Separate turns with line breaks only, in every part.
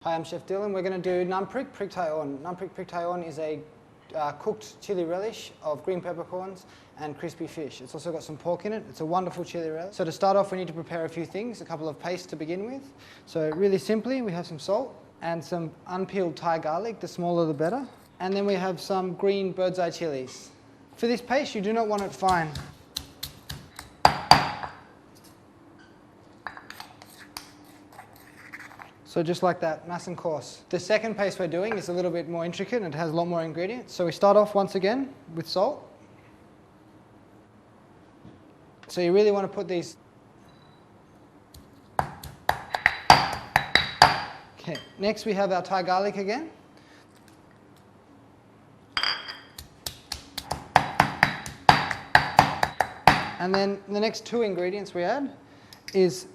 Hi, I'm Chef Dylan. We're going to do Prik Prik Prik Prik is a cooked chili relish of green peppercorns and crispy fish. It's also got some pork in it. It's a wonderful chili relish. So to start off, we need to prepare a few things, a couple of pastes to begin with. So really simply, we have some salt and some unpeeled Thai garlic, the smaller the better. And then we have some green bird's eye chilies. For this paste, you do not want it fine. So just like that, nice and coarse. The second paste we're doing is a little bit more intricate and it has a lot more ingredients. So we start off once again with salt. So you really want to put these. Okay, next we have our Thai garlic again. And then the next two ingredients we add is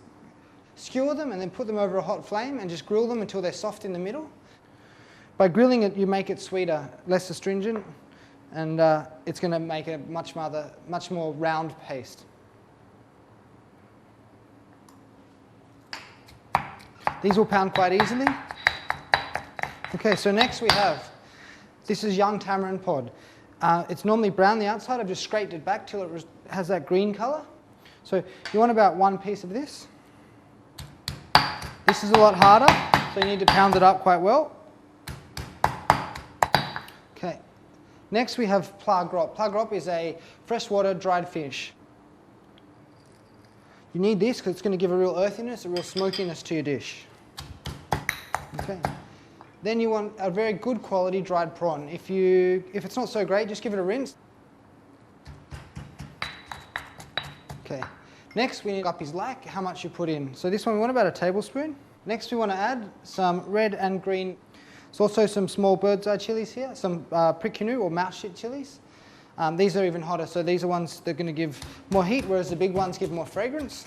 skewer them and then put them over a hot flame and just grill them until they're soft in the middle. By grilling it, you make it sweeter, less astringent, and it's going to make a much more round paste. These will pound quite easily. Okay, so next we have, this is young tamarind pod. It's normally brown the outside. I've just scraped it back till it has that green color. So you want about one piece of this. This is a lot harder, so you need to pound it up quite well. Okay. Next we have pla grop. Pla grop is a freshwater dried fish. You need this because it's going to give a real earthiness, a real smokiness to your dish. Okay. Then you want a very good quality dried prawn. If it's not so great, just give it a rinse. Okay. Next we need up his lac, how much you put in. So this one we want about a tablespoon. Next we want to add some red and green. There's also some small bird's eye chilies here, some Prik Prik or mouse shit chilies. These are even hotter, so these are ones that are going to give more heat, whereas the big ones give more fragrance.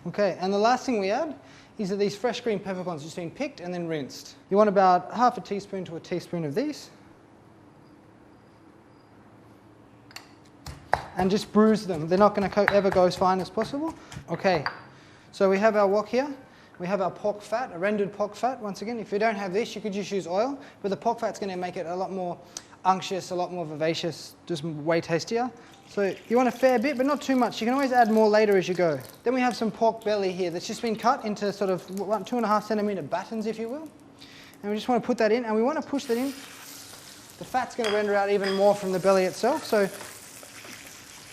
Okay, and the last thing we add is that these fresh green peppercorns just been picked and then rinsed. You want about half a teaspoon to a teaspoon of these. And just bruise them. They're not going to ever go as fine as possible. Okay, so we have our wok here. We have our pork fat, a rendered pork fat. Once again, if you don't have this, you could just use oil, but the pork fat's going to make it a lot more unctuous, a lot more vivacious, just way tastier. So you want a fair bit, but not too much. You can always add more later as you go. Then we have some pork belly here that's just been cut into sort of 2.5 centimeter battens, if you will. And we just want to put that in, and we want to push that in. The fat's going to render out even more from the belly itself, so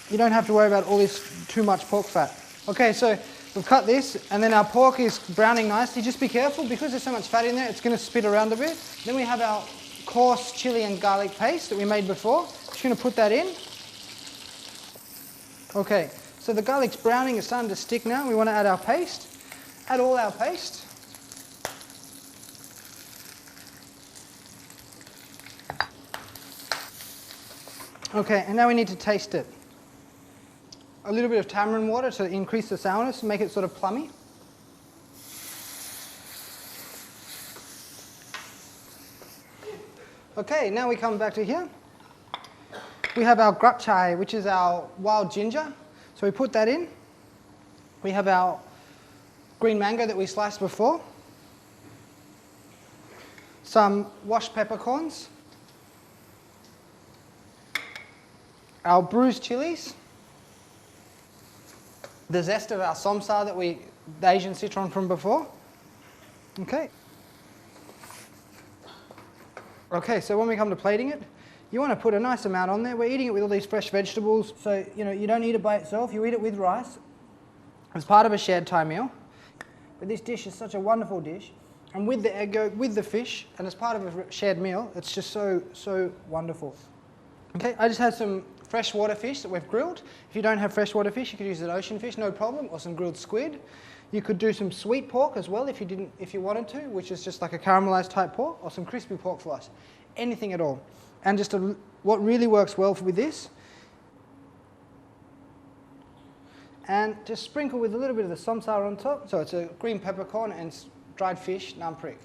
you don't have to worry about all this too much pork fat. Okay, so we've cut this, and then our pork is browning nicely. Just be careful, because there's so much fat in there, it's going to spit around a bit. Then we have our coarse chili and garlic paste that we made before. Just going to put that in. Okay, so the garlic's browning, it's starting to stick now. We want to add our paste. Add all our paste. Okay, and now we need to taste it. A little bit of tamarind water to increase the sourness and make it sort of plummy. Okay, now we come back to here. We have our grap chai, which is our wild ginger. So we put that in. We have our green mango that we sliced before. Some washed peppercorns. Our bruised chilies. The zest of our somsa the Asian citron from before. Okay. Okay, so when we come to plating it, you want to put a nice amount on there. We're eating it with all these fresh vegetables, so you don't eat it by itself. You eat it with rice as part of a shared Thai meal. But this dish is such a wonderful dish, and with the egg yolk, with the fish, and as part of a shared meal, it's just so wonderful. Okay, I just had some freshwater fish that we've grilled. If you don't have freshwater fish, you could use an ocean fish, no problem, or some grilled squid. You could do some sweet pork as well if you wanted to, which is just like a caramelized type pork, or some crispy pork floss. Anything at all. And just what really works well with this, and just sprinkle with a little bit of the samsar on top. So it's a green peppercorn and dried fish, Prik.